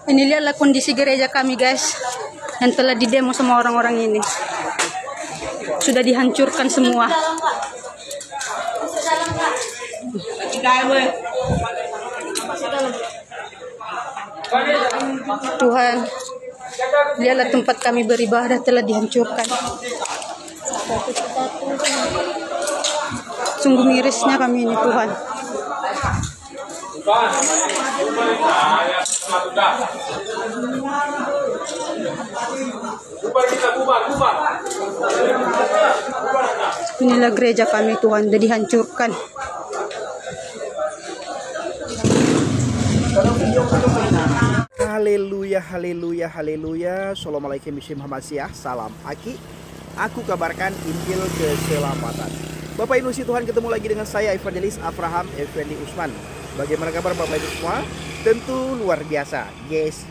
Ini lihatlah kondisi gereja kami guys, yang telah didemo sama orang-orang ini. Sudah dihancurkan semua. Tuhan, lihatlah tempat kami beribadah telah dihancurkan. Sungguh mirisnya kami ini Tuhan. Inilah gereja kami Tuhan, sudah dihancurkan. Haleluya, haleluya, haleluya. Assalamualaikum warahmatullahi wabarakatuh. Salam Aki. Aku kabarkan Injil keselamatan. Bapak Ibu Tuhan, ketemu lagi dengan saya Evangelis Abraham Effendi Usman. Bagaimana kabar Bapak Ibu semua? Tentu luar biasa. Yes,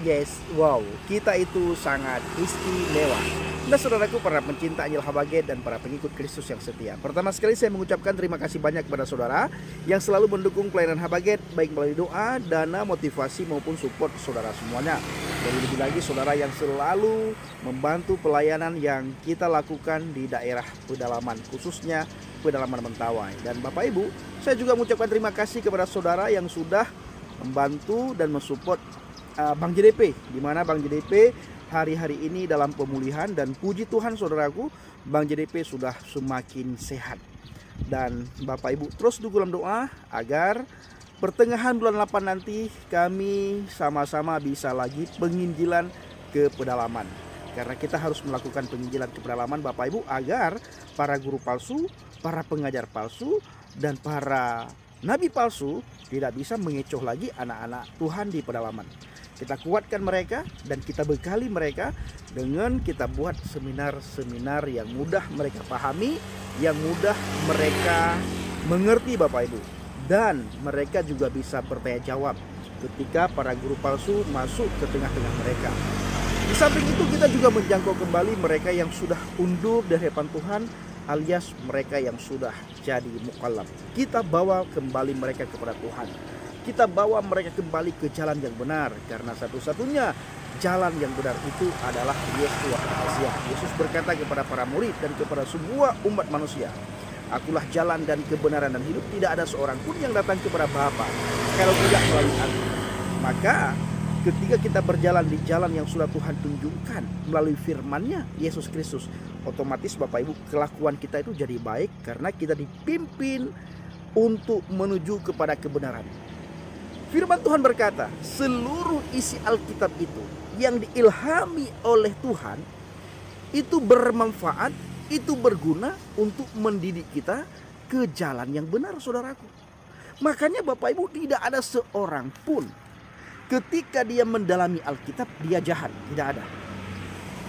wow. Kita itu sangat istimewa. Nah saudaraku, para pencinta Injil Habaget dan para pengikut Kristus yang setia. Pertama sekali saya mengucapkan terima kasih banyak kepada saudara yang selalu mendukung pelayanan Habaget, baik melalui doa, dana, motivasi maupun support saudara semuanya. Dan lebih lagi saudara yang selalu membantu pelayanan yang kita lakukan di daerah pedalaman, khususnya pedalaman Mentawai. Dan Bapak Ibu, saya juga mengucapkan terima kasih kepada saudara yang sudah membantu dan mensupport Bang JDP, di mana Bang JDP hari-hari ini dalam pemulihan, dan puji Tuhan saudaraku, Bang JDP sudah semakin sehat. Dan Bapak Ibu terus dukung dalam doa agar pertengahan bulan 8 nanti kami sama-sama bisa lagi penginjilan ke pedalaman. Karena kita harus melakukan penginjilan ke pedalaman Bapak Ibu, agar para guru palsu, para pengajar palsu, dan para nabi palsu tidak bisa mengecoh lagi anak-anak Tuhan di pedalaman. Kita kuatkan mereka dan kita bekali mereka dengan kita buat seminar-seminar yang mudah mereka pahami, yang mudah mereka mengerti Bapak Ibu. Dan mereka juga bisa bertanya jawab ketika para guru palsu masuk ke tengah-tengah mereka. Di samping itu kita juga menjangkau kembali mereka yang sudah undur dari hadapan Tuhan, alias mereka yang sudah jadi mukallaf. Kita bawa kembali mereka kepada Tuhan. Kita bawa mereka kembali ke jalan yang benar, karena satu-satunya jalan yang benar itu adalah Yesus Tuhan. Yesus berkata kepada para murid dan kepada semua umat manusia, "Akulah jalan dan kebenaran dan hidup. Tidak ada seorang pun yang datang kepada Bapa kalau tidak melalui Aku." Maka ketika kita berjalan di jalan yang sudah Tuhan tunjukkan melalui firman-Nya Yesus Kristus, otomatis Bapak Ibu kelakuan kita itu jadi baik karena kita dipimpin untuk menuju kepada kebenaran. Firman Tuhan berkata, seluruh isi Alkitab itu yang diilhami oleh Tuhan itu bermanfaat, itu berguna untuk mendidik kita ke jalan yang benar saudaraku. Makanya Bapak Ibu, tidak ada seorang pun ketika dia mendalami Alkitab dia jahat, tidak ada.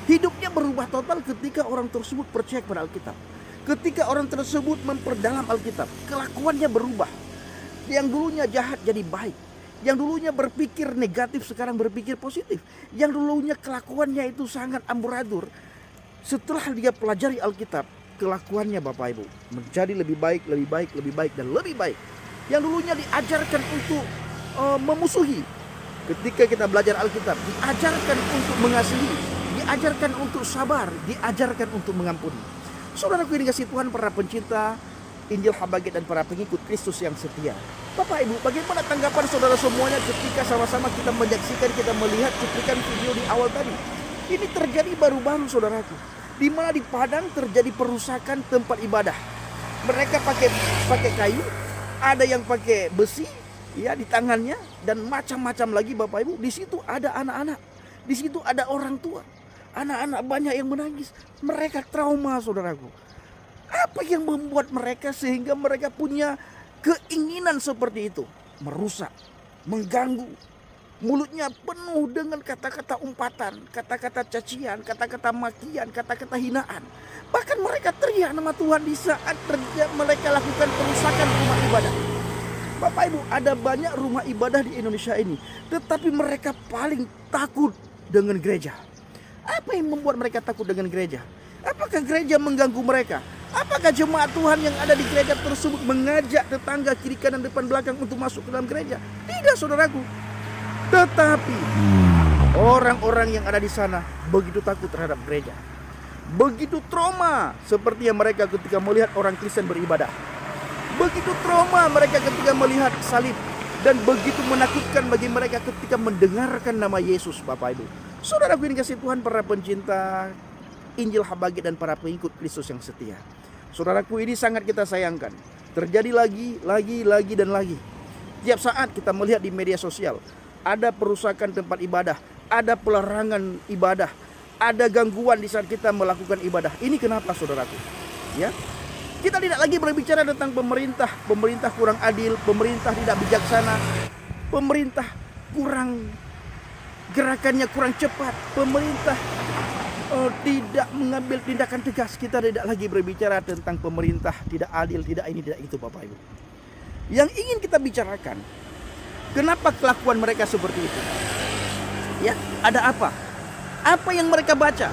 Hidupnya berubah total ketika orang tersebut percaya kepada Alkitab. Ketika orang tersebut memperdalam Alkitab, kelakuannya berubah. Yang dulunya jahat jadi baik. Yang dulunya berpikir negatif sekarang berpikir positif. Yang dulunya kelakuannya itu sangat amburadul, setelah dia pelajari Alkitab, kelakuannya Bapak Ibu menjadi lebih baik, lebih baik, lebih baik, dan lebih baik. Yang dulunya diajarkan untuk memusuhi, ketika kita belajar Alkitab, diajarkan untuk mengasihi, diajarkan untuk sabar, diajarkan untuk mengampuni. Saudaraku yang dikasihi Tuhan, para pencinta Injil Habaget dan para pengikut Kristus yang setia. Bapak Ibu, bagaimana tanggapan saudara semuanya ketika sama-sama kita menyaksikan, kita melihat cuplikan video di awal tadi? Ini terjadi baru-baru saudaraku, di mana di Padang terjadi perusakan tempat ibadah. Mereka pakai kayu, ada yang pakai besi ya di tangannya, dan macam-macam lagi Bapak Ibu. Di situ ada anak-anak, di situ ada orang tua, anak-anak banyak yang menangis. Mereka trauma saudaraku. Apa yang membuat mereka sehingga mereka punya keinginan seperti itu? Merusak, mengganggu. Mulutnya penuh dengan kata-kata umpatan, kata-kata cacian, kata-kata makian, kata-kata hinaan. Bahkan mereka teriak nama Tuhan di saat mereka lakukan perusakan rumah ibadah. Bapak Ibu, ada banyak rumah ibadah di Indonesia ini, tetapi mereka paling takut dengan gereja. Apa yang membuat mereka takut dengan gereja? Apakah gereja mengganggu mereka? Apakah jemaat Tuhan yang ada di gereja tersebut mengajak tetangga kiri kanan depan belakang untuk masuk ke dalam gereja? Tidak saudaraku. Tetapi Orang-orang yang ada di sana begitu takut terhadap gereja. Begitu trauma seperti yang mereka ketika melihat orang Kristen beribadah. Begitu trauma mereka ketika melihat salib. Dan begitu menakutkan bagi mereka ketika mendengarkan nama Yesus, Bapak Ibu. Saudaraku ini kasih Tuhan, para pencinta Injil Habagi dan para pengikut Kristus yang setia. Saudaraku, ini sangat kita sayangkan. Terjadi lagi dan lagi. Tiap saat kita melihat di media sosial, ada perusakan tempat ibadah, ada pelarangan ibadah, ada gangguan di saat kita melakukan ibadah. Ini kenapa, saudaraku? Ya, kita tidak lagi berbicara tentang pemerintah. Pemerintah kurang adil, pemerintah tidak bijaksana, pemerintah kurang, gerakannya kurang cepat, pemerintah tidak mengambil tindakan tegas. Kita tidak lagi berbicara tentang pemerintah tidak adil, tidak ini, tidak itu, Bapak Ibu. Yang ingin kita bicarakan, kenapa kelakuan mereka seperti itu? Ya, ada apa? Apa yang mereka baca?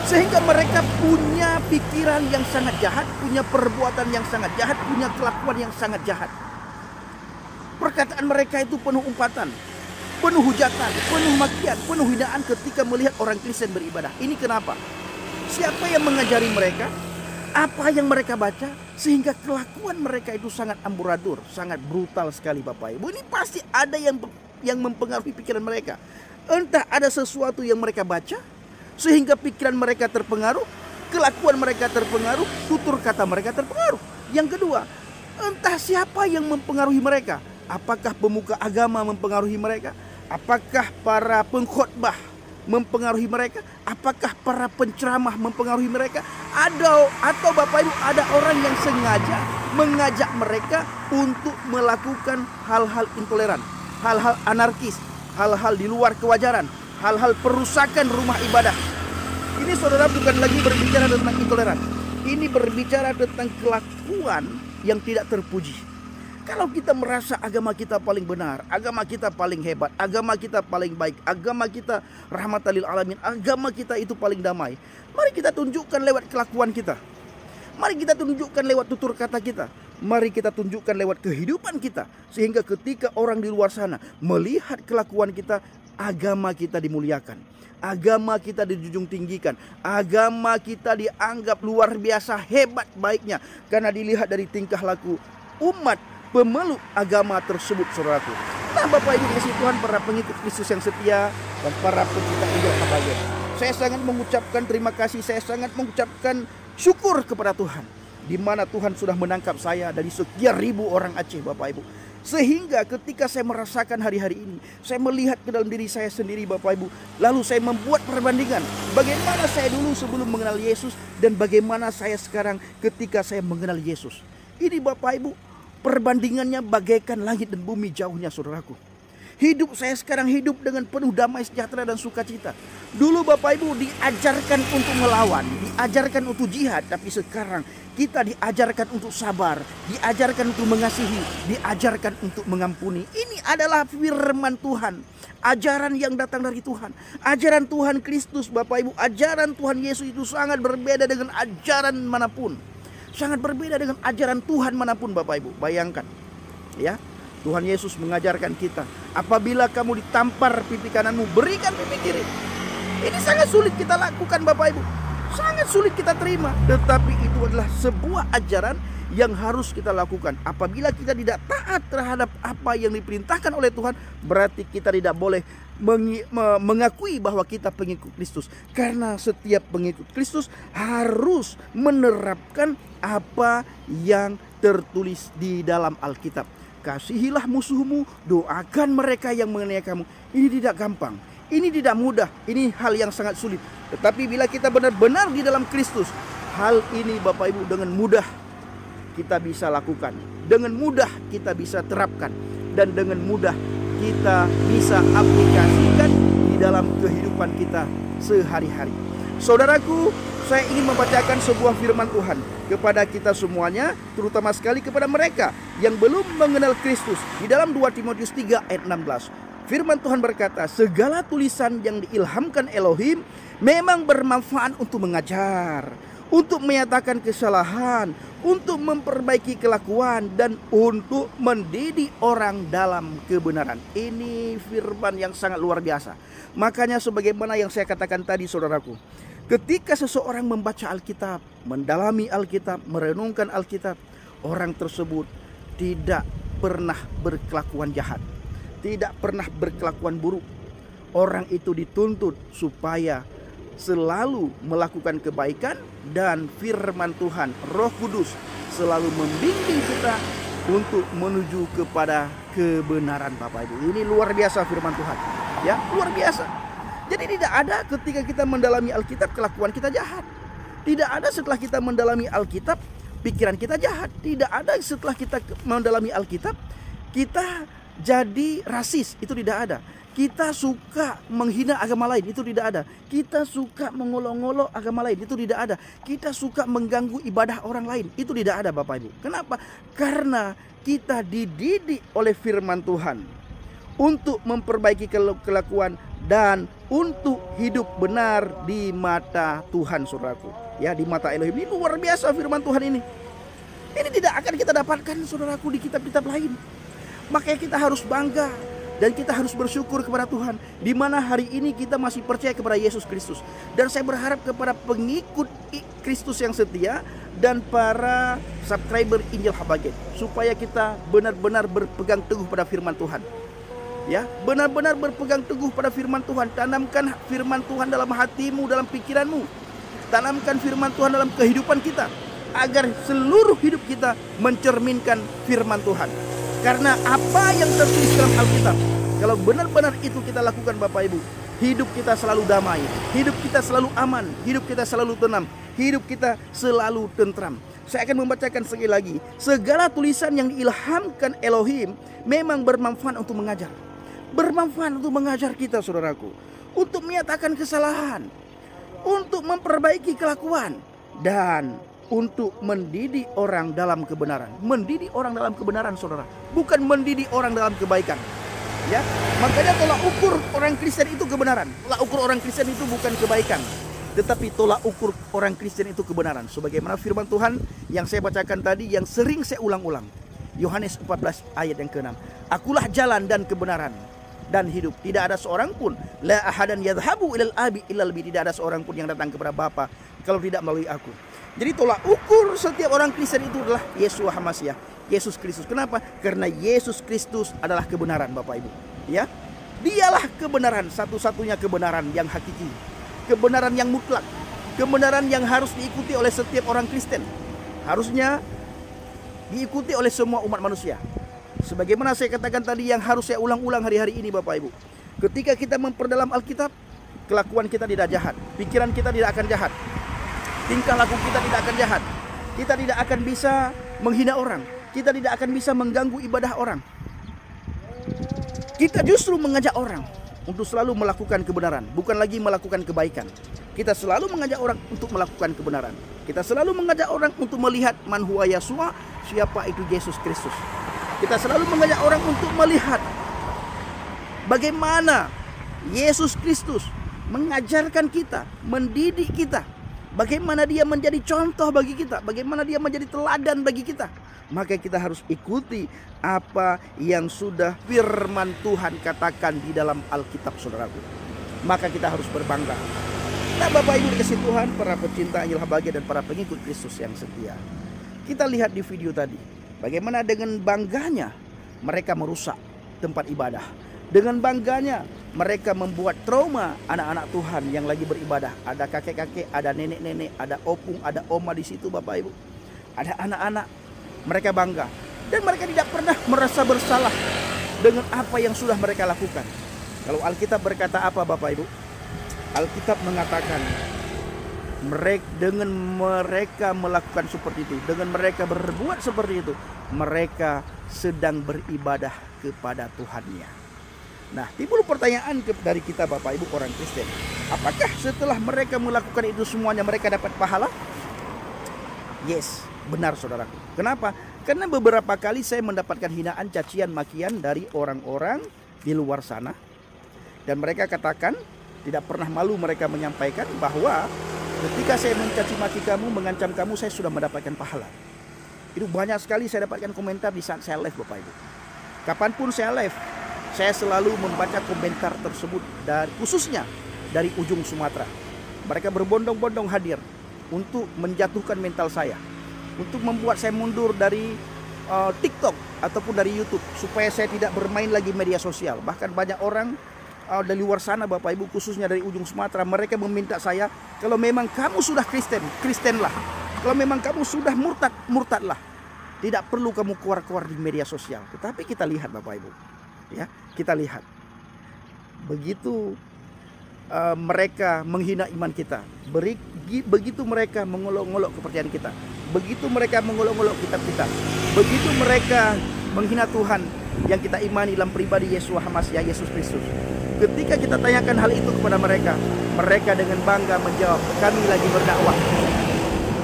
Sehingga mereka punya pikiran yang sangat jahat, punya perbuatan yang sangat jahat, punya kelakuan yang sangat jahat. Perkataan mereka itu penuh umpatan, penuh hujatan, penuh makian, penuh hinaan ketika melihat orang Kristen beribadah. Ini kenapa? Siapa yang mengajari mereka? Apa yang mereka baca? Sehingga kelakuan mereka itu sangat amburadul, sangat brutal sekali, Bapak Ibu. Ini pasti ada yang mempengaruhi pikiran mereka. Entah ada sesuatu yang mereka baca, sehingga pikiran mereka terpengaruh, kelakuan mereka terpengaruh, tutur kata mereka terpengaruh. Yang kedua, entah siapa yang mempengaruhi mereka. Apakah pemuka agama mempengaruhi mereka? Apakah para pengkhotbah mempengaruhi mereka? Apakah para penceramah mempengaruhi mereka? Atau Bapak Ibu, ada orang yang sengaja mengajak mereka untuk melakukan hal-hal intoleran, hal-hal anarkis, hal-hal di luar kewajaran, hal-hal perusakan rumah ibadah. Ini, saudara, bukan lagi berbicara tentang intoleran. Ini berbicara tentang kelakuan yang tidak terpuji. Kalau kita merasa agama kita paling benar, agama kita paling hebat, agama kita paling baik, agama kita rahmatan lil alamin, agama kita itu paling damai, mari kita tunjukkan lewat kelakuan kita. Mari kita tunjukkan lewat tutur kata kita. Mari kita tunjukkan lewat kehidupan kita. Sehingga ketika orang di luar sana melihat kelakuan kita, agama kita dimuliakan, agama kita dijunjung tinggikan, agama kita dianggap luar biasa hebat baiknya, karena dilihat dari tingkah laku umat pemeluk agama tersebut, saudaraku. Nah, Bapak Ibu kasih Tuhan, para pengikut Kristus yang setia dan para pencinta Injil Habagi, saya sangat mengucapkan terima kasih, saya sangat mengucapkan syukur kepada Tuhan, di mana Tuhan sudah menangkap saya dari sekian ribu orang Aceh, Bapak Ibu. Sehingga ketika saya merasakan hari-hari ini, saya melihat ke dalam diri saya sendiri, Bapak Ibu. Lalu saya membuat perbandingan bagaimana saya dulu sebelum mengenal Yesus dan bagaimana saya sekarang ketika saya mengenal Yesus. Ini, Bapak Ibu, perbandingannya bagaikan langit dan bumi jauhnya, saudaraku. Hidup saya sekarang hidup dengan penuh damai, sejahtera dan sukacita. Dulu, Bapak Ibu, diajarkan untuk melawan, diajarkan untuk jihad. Tapi sekarang kita diajarkan untuk sabar, diajarkan untuk mengasihi, diajarkan untuk mengampuni. Ini adalah firman Tuhan, ajaran yang datang dari Tuhan, ajaran Tuhan Kristus, Bapak Ibu. Ajaran Tuhan Yesus itu sangat berbeda dengan ajaran manapun, sangat berbeda dengan ajaran Tuhan manapun, Bapak Ibu. Bayangkan, ya, Tuhan Yesus mengajarkan kita, apabila kamu ditampar pipi kananmu, berikan pipi kiri. Ini sangat sulit kita lakukan, Bapak Ibu, sangat sulit kita terima. Tetapi itu adalah sebuah ajaran yang harus kita lakukan. Apabila kita tidak taat terhadap apa yang diperintahkan oleh Tuhan, berarti kita tidak boleh mengakui bahwa kita pengikut Kristus. Karena setiap pengikut Kristus harus menerapkan apa yang tertulis di dalam Alkitab. Kasihilah musuhmu, doakan mereka yang menganiaya kamu. Ini tidak gampang, ini tidak mudah, ini hal yang sangat sulit. Tetapi bila kita benar-benar di dalam Kristus, hal ini, Bapak Ibu, dengan mudah kita bisa lakukan, dengan mudah kita bisa terapkan, dan dengan mudah kita bisa aplikasikan di dalam kehidupan kita sehari-hari. Saudaraku, saya ingin membacakan sebuah firman Tuhan kepada kita semuanya, terutama sekali kepada mereka yang belum mengenal Kristus. Di dalam 2 Timotius 3 ayat 16, firman Tuhan berkata, segala tulisan yang diilhamkan Elohim memang bermanfaat untuk mengajar, untuk menyatakan kesalahan, untuk memperbaiki kelakuan, dan untuk mendidik orang dalam kebenaran. Ini firman yang sangat luar biasa. Makanya sebagaimana yang saya katakan tadi, saudaraku, ketika seseorang membaca Alkitab, mendalami Alkitab, merenungkan Alkitab, orang tersebut tidak pernah berkelakuan jahat, tidak pernah berkelakuan buruk. Orang itu dituntut supaya selalu melakukan kebaikan, dan firman Tuhan, Roh Kudus selalu membimbing kita untuk menuju kepada kebenaran, Bapak Ibu. Ini luar biasa firman Tuhan. Ya, luar biasa. Jadi tidak ada ketika kita mendalami Alkitab kelakuan kita jahat. Tidak ada setelah kita mendalami Alkitab pikiran kita jahat. Tidak ada setelah kita mendalami Alkitab kita jadi rasis. Itu tidak ada. Kita suka menghina agama lain, itu tidak ada. Kita suka mengolok-olok agama lain, itu tidak ada. Kita suka mengganggu ibadah orang lain, itu tidak ada, Bapak Ibu. Kenapa? Karena kita dididik oleh firman Tuhan untuk memperbaiki kelakuan dan untuk hidup benar di mata Tuhan, saudaraku. Ya, di mata Elohim. Ini luar biasa firman Tuhan ini. Ini tidak akan kita dapatkan, saudaraku, di kitab-kitab lain. Makanya kita harus bangga dan kita harus bersyukur kepada Tuhan, di mana hari ini kita masih percaya kepada Yesus Kristus. Dan saya berharap kepada pengikut Kristus yang setia dan para subscriber Injil Habaget, supaya kita benar-benar berpegang teguh pada firman Tuhan. Ya, benar-benar berpegang teguh pada firman Tuhan. Tanamkan firman Tuhan dalam hatimu, dalam pikiranmu. Tanamkan firman Tuhan dalam kehidupan kita, agar seluruh hidup kita mencerminkan firman Tuhan. Karena apa yang tertulis dalam Alkitab, kalau benar-benar itu kita lakukan, Bapak Ibu, hidup kita selalu damai, hidup kita selalu aman, hidup kita selalu tenang, hidup kita selalu tentram. Saya akan membacakan sekali lagi. Segala tulisan yang diilhamkan Elohim memang bermanfaat untuk mengajar. Bermanfaat untuk mengajar kita, saudaraku, untuk menyatakan kesalahan, untuk memperbaiki kelakuan, dan untuk mendidik orang dalam kebenaran. Mendidik orang dalam kebenaran, saudara, bukan mendidik orang dalam kebaikan. Ya, makanya tolak ukur orang Kristen itu kebenaran. Tolak ukur orang Kristen itu bukan kebaikan, tetapi tolak ukur orang Kristen itu kebenaran. Sebagaimana firman Tuhan yang saya bacakan tadi, yang sering saya ulang-ulang, Yohanes 14 ayat yang ke-6. Akulah jalan dan kebenaran dan hidup. Tidak ada seorang pun, la ahadan yadhhabu ilal abi illal bi, tidak ada seorang pun yang datang kepada Bapa kalau tidak melalui aku. Jadi tolak ukur setiap orang Kristen itu adalah Yeshua HaMashiach, Yesus Kristus. Kenapa? Karena Yesus Kristus adalah kebenaran, Bapak Ibu. Ya, dialah kebenaran, satu-satunya kebenaran yang hakiki, kebenaran yang mutlak, kebenaran yang harus diikuti oleh setiap orang Kristen. Harusnya diikuti oleh semua umat manusia. Sebagaimana saya katakan tadi, yang harus saya ulang-ulang hari-hari ini, Bapak Ibu. Ketika kita memperdalam Alkitab, kelakuan kita tidak jahat, pikiran kita tidak akan jahat, tingkah laku kita tidak akan jahat. Kita tidak akan bisa menghina orang. Kita tidak akan bisa mengganggu ibadah orang. Kita justru mengajak orang untuk selalu melakukan kebenaran, bukan lagi melakukan kebaikan. Kita selalu mengajak orang untuk melakukan kebenaran. Kita selalu mengajak orang untuk melihat man huwa Yeshua, siapa itu Yesus Kristus. Kita selalu mengajak orang untuk melihat bagaimana Yesus Kristus mengajarkan kita, mendidik kita, bagaimana dia menjadi contoh bagi kita, bagaimana dia menjadi teladan bagi kita. Maka kita harus ikuti apa yang sudah firman Tuhan katakan di dalam Alkitab, saudaraku. Maka kita harus berbangga. Nah, Bapak Ibu dikasih Tuhan, para pecinta Injil Habaget dan para pengikut Kristus yang setia, kita lihat di video tadi bagaimana dengan bangganya mereka merusak tempat ibadah. Dengan bangganya mereka membuat trauma anak-anak Tuhan yang lagi beribadah. Ada kakek-kakek, ada nenek-nenek, ada opung, ada oma di situ, Bapak Ibu. Ada anak-anak, mereka bangga. Dan mereka tidak pernah merasa bersalah dengan apa yang sudah mereka lakukan. Kalau Alkitab berkata apa, Bapak Ibu? Alkitab mengatakan dengan mereka melakukan seperti itu, dengan mereka berbuat seperti itu, mereka sedang beribadah kepada Tuhannya. Nah, timbul pertanyaan dari kita, Bapak Ibu orang Kristen, apakah setelah mereka melakukan itu semuanya mereka dapat pahala? Yes, benar, saudaraku. Kenapa? Karena beberapa kali saya mendapatkan hinaan, cacian, makian dari orang-orang di luar sana, dan mereka katakan, tidak pernah malu mereka menyampaikan bahwa Ketika saya mencaci maki kamu, mengancam kamu, saya sudah mendapatkan pahala. Itu banyak sekali saya dapatkan komentar di saat saya live Bapak Ibu. Kapanpun saya live, saya selalu membaca komentar tersebut, khususnya dari ujung Sumatera. Mereka berbondong-bondong hadir untuk menjatuhkan mental saya, untuk membuat saya mundur dari TikTok ataupun dari YouTube, supaya saya tidak bermain lagi media sosial. Bahkan banyak orang dari luar sana Bapak Ibu, khususnya dari ujung Sumatera, mereka meminta saya, kalau memang kamu sudah Kristen, Kristenlah. Kalau memang kamu sudah murtad, murtadlah. Tidak perlu kamu keluar-keluar di media sosial. Tetapi kita lihat Bapak Ibu, ya, kita lihat begitu mereka menghina iman kita, begitu mereka mengolok-olok kepercayaan kita, begitu mereka mengolok-olok kitab kita, begitu mereka menghina Tuhan yang kita imani dalam pribadi Yesus Hamasiah, Yesus Kristus. Ketika kita tanyakan hal itu kepada mereka, mereka dengan bangga menjawab, kami lagi berdakwah,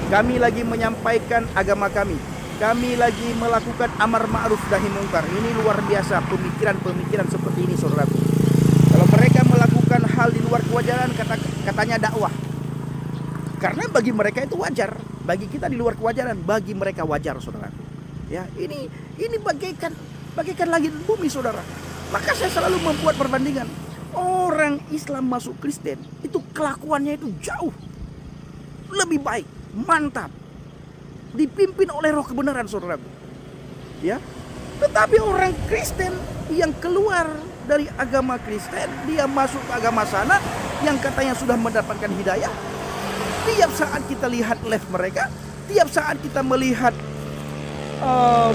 kami lagi menyampaikan agama kami lagi melakukan amar ma'ruf nahi mungkar. Ini luar biasa pemikiran-pemikiran seperti ini, saudaraku. Kalau mereka melakukan hal di luar kewajaran, katanya dakwah. Karena bagi mereka itu wajar, bagi kita di luar kewajaran, bagi mereka wajar, saudaraku. Ya, ini bagaikan langit bumi, saudara. Maka saya selalu membuat perbandingan. Orang Islam masuk Kristen, itu kelakuannya itu jauh lebih baik, mantap, dipimpin oleh roh kebenaran, saudaraku. Ya, tetapi orang Kristen yang keluar dari agama Kristen, dia masuk ke agama sana yang katanya sudah mendapatkan hidayah. Tiap saat kita lihat live mereka, tiap saat kita melihat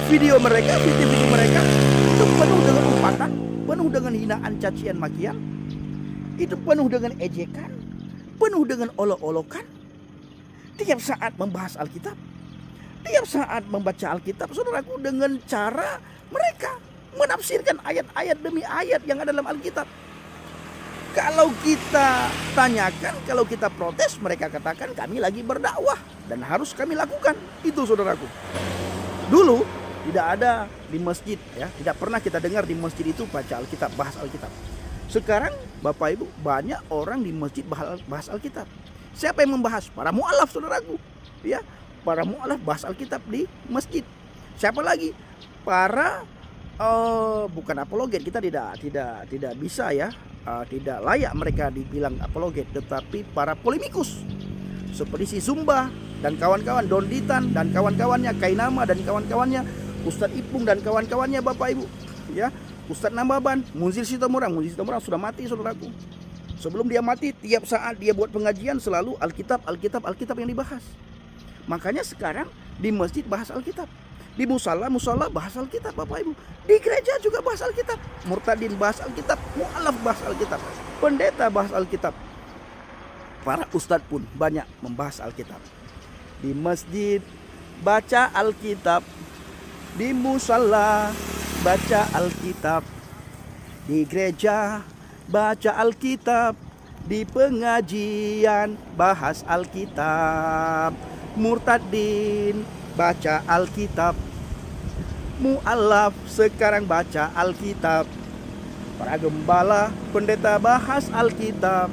video mereka, itu penuh dengan umpatan, penuh dengan hinaan, cacian, makian, itu penuh dengan ejekan, penuh dengan olok-olokan. Tiap saat membahas Alkitab, tiap saat membaca Alkitab, saudaraku, dengan cara mereka menafsirkan ayat-ayat demi ayat yang ada dalam Alkitab. Kalau kita tanyakan, kalau kita protes, mereka katakan kami lagi berdakwah dan harus kami lakukan. Itu, saudaraku. Dulu tidak ada di masjid, ya, tidak pernah kita dengar di masjid itu baca Alkitab, bahas Alkitab. Sekarang Bapak Ibu, banyak orang di masjid bahas Alkitab. Siapa yang membahas? Para mu'alaf, saudaraku. Ya, para mu'alaf bahas Alkitab di masjid. Siapa lagi? Para bukan apologet, kita tidak bisa, ya, tidak layak mereka dibilang apologet, tetapi para polemikus seperti si Zumba dan kawan-kawan, Donditan dan kawan-kawannya, Kainama dan kawan-kawannya, Ustadz Ipung dan kawan-kawannya, Bapak Ibu, ya, Ustadz Nambaban, Munzir Sitomorang sudah mati, saudaraku. Sebelum dia mati, tiap saat dia buat pengajian selalu Alkitab yang dibahas. Makanya sekarang di masjid bahas Alkitab, di musala bahas Alkitab, Bapak Ibu. Di gereja juga bahas Alkitab. Murtadin bahas Alkitab, mu'alaf bahas Alkitab, pendeta bahas Alkitab. Para ustadz pun banyak membahas Alkitab. Di masjid baca Alkitab, di musala baca Alkitab, di gereja baca Alkitab, di pengajian bahas Alkitab. Murtadin baca Alkitab, mu'alaf sekarang baca Alkitab. Para gembala, pendeta bahas Alkitab.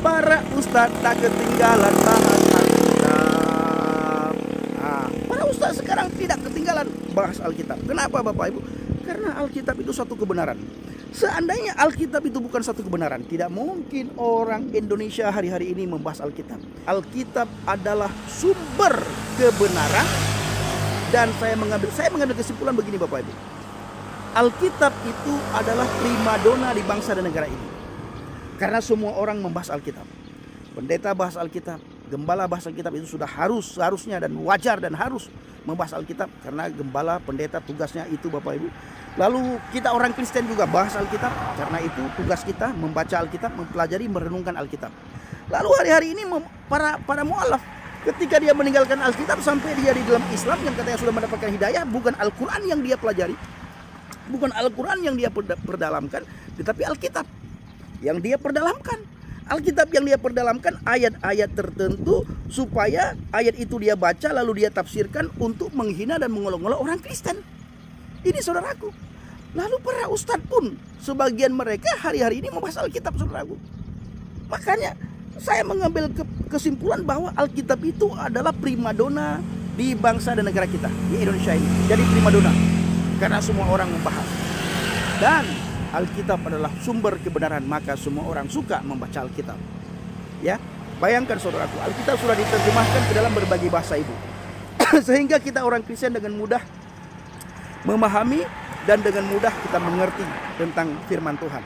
Para ustadz tak ketinggalan bahas Alkitab. Para ustadz sekarang tidak ketinggalan bahas Alkitab. Kenapa, Bapak Ibu? Karena Alkitab itu satu kebenaran. Seandainya Alkitab itu bukan satu kebenaran, tidak mungkin orang Indonesia hari-hari ini membahas Alkitab. Alkitab adalah sumber kebenaran. Dan saya mengambil kesimpulan begini, Bapak Ibu. Alkitab itu adalah primadona di bangsa dan negara ini. Karena semua orang membahas Alkitab. Pendeta bahas Alkitab, gembala bahas Alkitab, itu sudah seharusnya dan wajar dan harus membahas Alkitab. Karena gembala, pendeta tugasnya itu, Bapak Ibu. Lalu kita orang Kristen juga bahas Alkitab. Karena itu tugas kita membaca Alkitab, mempelajari, merenungkan Alkitab. Lalu hari-hari ini para mu'alaf, ketika dia meninggalkan Alkitab sampai dia di dalam Islam yang katanya sudah mendapatkan hidayah, bukan Al-Quran yang dia pelajari, bukan Al-Quran yang dia perdalamkan, tetapi Alkitab yang dia perdalamkan. Alkitab yang dia perdalamkan ayat-ayat tertentu, supaya ayat itu dia baca lalu dia tafsirkan untuk menghina dan mengolok-olok orang Kristen. Ini, saudaraku. Lalu para ustadz pun sebagian mereka hari-hari ini membahas Alkitab, saudaraku. Makanya saya mengambil kesimpulan bahwa Alkitab itu adalah primadona di bangsa dan negara kita, di Indonesia ini. Jadi primadona karena semua orang membahas. Dan Alkitab adalah sumber kebenaran, maka semua orang suka membaca Alkitab. Ya, bayangkan saudaraku, Alkitab sudah diterjemahkan ke dalam berbagai bahasa ibu. Sehingga kita orang Kristen dengan mudah memahami dan dengan mudah kita mengerti tentang firman Tuhan.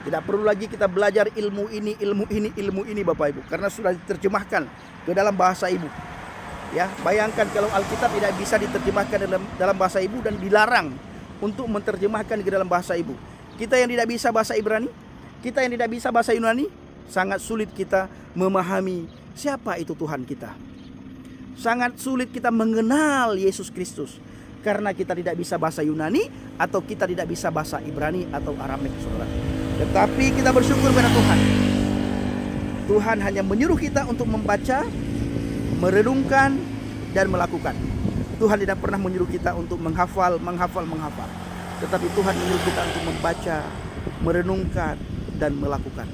Tidak perlu lagi kita belajar ilmu ini Bapak Ibu, karena sudah diterjemahkan ke dalam bahasa ibu. Ya, bayangkan kalau Alkitab tidak bisa diterjemahkan dalam bahasa ibu dan dilarang untuk menerjemahkan ke dalam bahasa ibu. Kita yang tidak bisa bahasa Ibrani, kita yang tidak bisa bahasa Yunani, sangat sulit kita memahami siapa itu Tuhan kita. Sangat sulit kita mengenal Yesus Kristus karena kita tidak bisa bahasa Yunani atau kita tidak bisa bahasa Ibrani atau Aramek, saudara. Tetapi kita bersyukur pada Tuhan. Tuhan hanya menyuruh kita untuk membaca, merenungkan, dan melakukan. Tuhan tidak pernah menyuruh kita untuk menghafal. Tetapi Tuhan menyuruh kita untuk membaca, merenungkan, dan melakukan.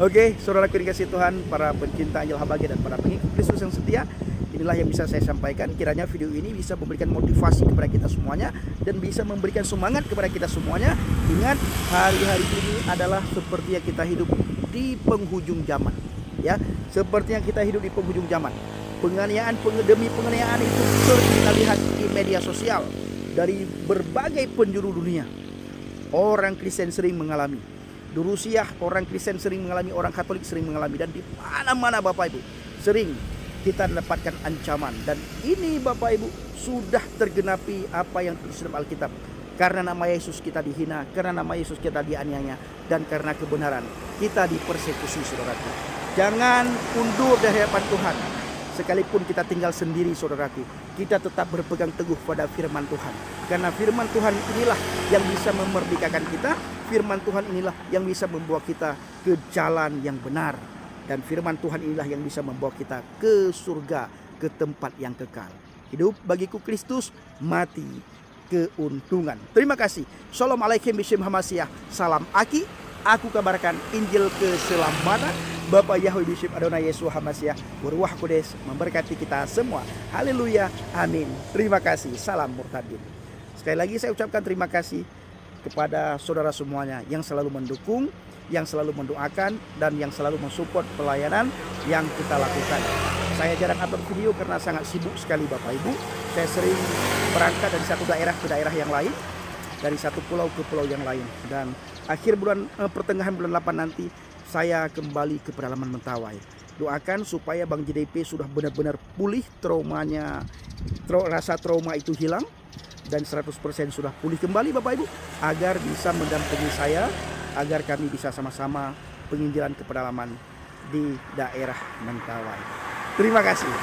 Oke, saudara dikasih Tuhan, para pencinta Anjel Habage dan para pengikut Kristus yang setia, inilah yang bisa saya sampaikan. Kiranya video ini bisa memberikan motivasi kepada kita semuanya dan bisa memberikan semangat kepada kita semuanya. Ingat, hari-hari ini adalah seperti yang kita hidup di penghujung zaman. Ya, seperti yang kita hidup di penghujung zaman. Penganiayaan demi penganiayaan itu sering kita lihat di media sosial dari berbagai penjuru dunia. Orang Kristen sering mengalami. Di Rusia orang Kristen sering mengalami, orang Katolik sering mengalami, dan di mana-mana Bapak Ibu sering kita mendapatkan ancaman. Dan ini Bapak Ibu sudah tergenapi apa yang tertulis dalam Alkitab. Karena nama Yesus kita dihina, karena nama Yesus kita dianiaya, dan karena kebenaran kita dipersekusi, saudaraku. Jangan undur dari hadapan Tuhan. Sekalipun kita tinggal sendiri, saudaraku, kita tetap berpegang teguh pada firman Tuhan. Karena firman Tuhan inilah yang bisa memerdekakan kita. Firman Tuhan inilah yang bisa membawa kita ke jalan yang benar. Dan firman Tuhan inilah yang bisa membawa kita ke surga, ke tempat yang kekal. Hidup bagiku Kristus, mati keuntungan. Terima kasih. Shalom alaikum bismillah Hamasiah. Salam Aki. Aku kabarkan Injil keselamatan. Bapak Yahweh Bishop Adonai Yesus Hamasiah Berwah Kudus memberkati kita semua. Haleluya, amin. Terima kasih, salam murtadin. Sekali lagi saya ucapkan terima kasih kepada saudara semuanya yang selalu mendukung, yang selalu mendoakan, dan yang selalu mensupport pelayanan yang kita lakukan. Saya jarang upload video karena sangat sibuk sekali Bapak Ibu. Saya sering berangkat dari satu daerah ke daerah yang lain, dari satu pulau ke pulau yang lain. Dan akhir bulan pertengahan bulan 8 nanti saya kembali ke pedalaman Mentawai. Doakan supaya Bang JDP sudah benar-benar pulih traumanya, rasa trauma itu hilang, dan 100% sudah pulih kembali Bapak Ibu, agar bisa mendampingi saya, agar kami bisa sama-sama penginjilan ke pedalaman di daerah Mentawai. Terima kasih.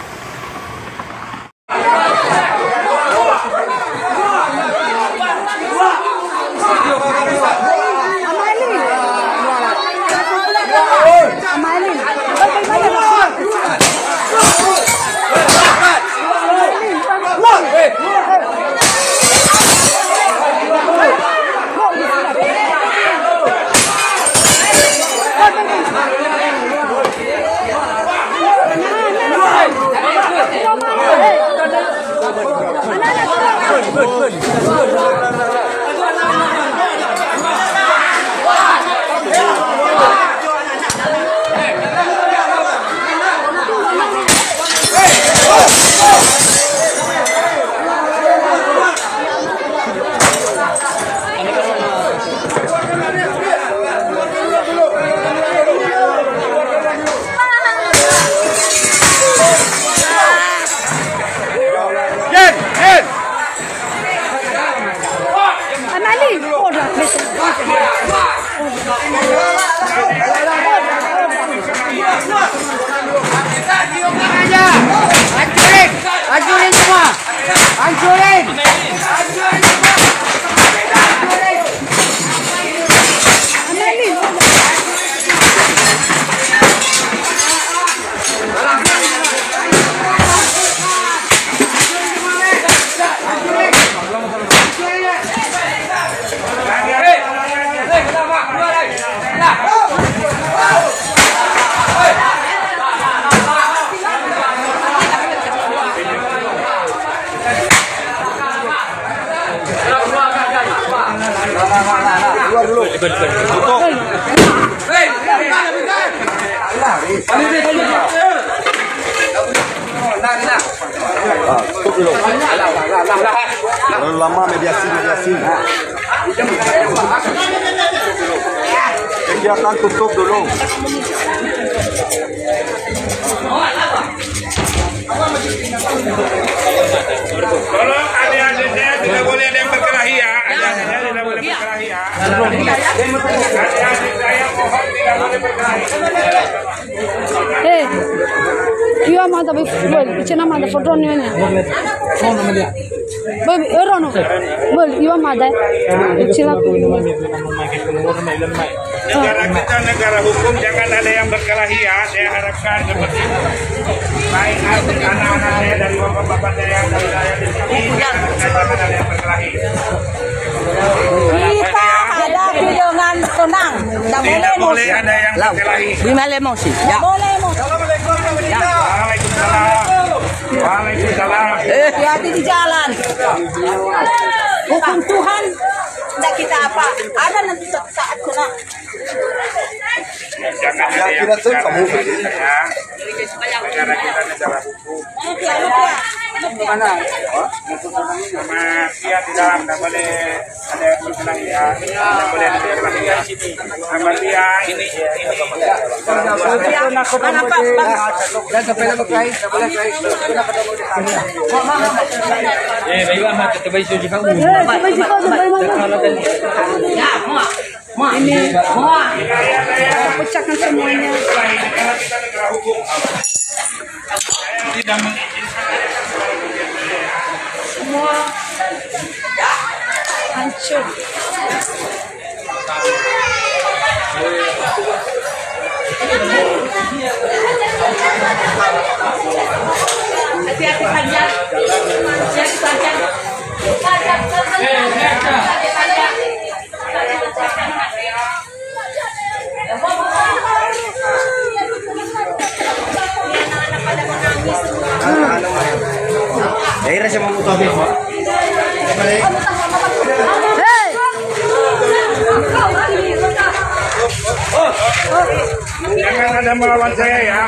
Terlalu lama mediasi. Kegiatan tutup dulu. Tolong adik-adiknya tidak boleh ada yang berkelahi ya. Adik-adiknya tidak boleh berkelahi ya. Adik-adik saya mohon tidak boleh berkelahi. Iya mah tapi cina mah ada foto nih nya. Bel, Rono. Bel, iya mah ada. Cina. Negara kita negara hukum, jangan ada yang berkelahi ya. Saya harapkan seperti itu. Baik anak-anak saya dari bapak-bapak saya dari saya di sini, jangan ada yang berkelahi. Kita hadapi dengan tenang. Tidak boleh ada yang berkelahi. Boleh emosi. Waalaikumsalam. Waalaikumsalam. Hati-hati di jalan. Hukum Tuhan tidak kita apa. Ada nanti suatu saat kena. Jangan ada yang berkelahi ya. Negara kita negara hukum. Sama dia di dalam tidak boleh ada yang berkelahi ya. Tidak boleh ada yang berkelahi ya. Sama dia ini. Mana Pak? Dan sampai lama berkelahi, tidak boleh berkelahi. Ini pecahkan semuanya. Negara kita negara hukum. Saya tidak mengizinkan Semua hancur. Hati-hati saja. Hati-hati saja. Daerah saya mau motor jangan ada melawan saya ya.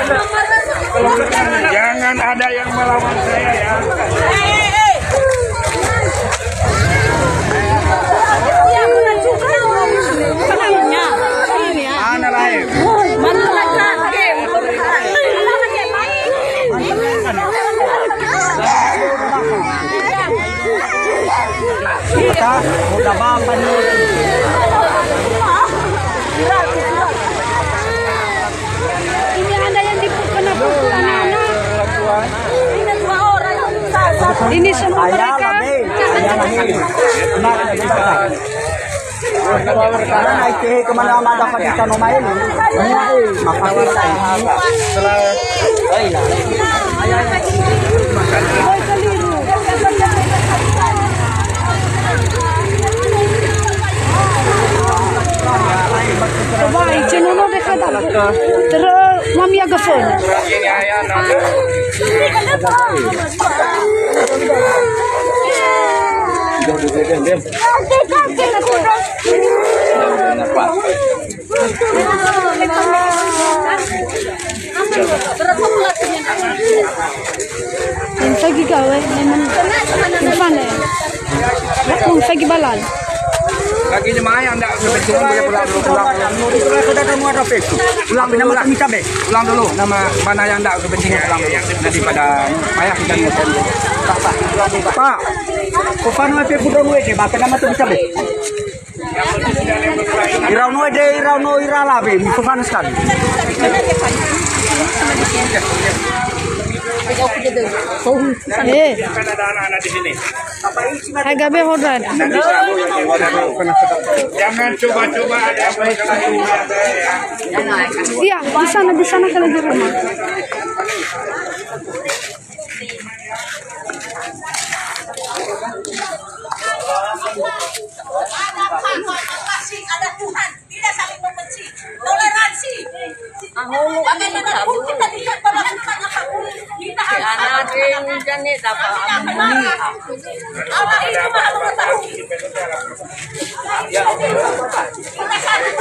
Jangan ada yang melawan saya ya. Mana lain? Kita udah bapak Ini ada yang kena pukul anak-anak. Ini dua orang. Ini semua mereka. karena naik kemana mana dapat ikan nomai ini makanya Vai, ce nu de cada. Terus mami agak phone. Lagi gawe, memang mana? Kung lagi balal. lagi jemaah yang tidak kebetulan boleh pulang dulu sudah kamu ada Facebook pulang dulu nama kami cabe pulang dulu nama mana yang tidak kepentingan pulang dulu daripada payah kita ngeten pak kufan wae pulang wae deh bahkan nama tu cabe irau no irala be kufan sekali Kan ada anak-anak di sini. Agak behodan. Jangan coba-coba ada yang berkelahi Iya, ya. di sana kalau di rumah. Ada Tuhan, tidak saling membenci, toleransi. Bagaimana pun kita tidak melakukan apapun, kita harus Allah itu maha mengetahui. Kita saling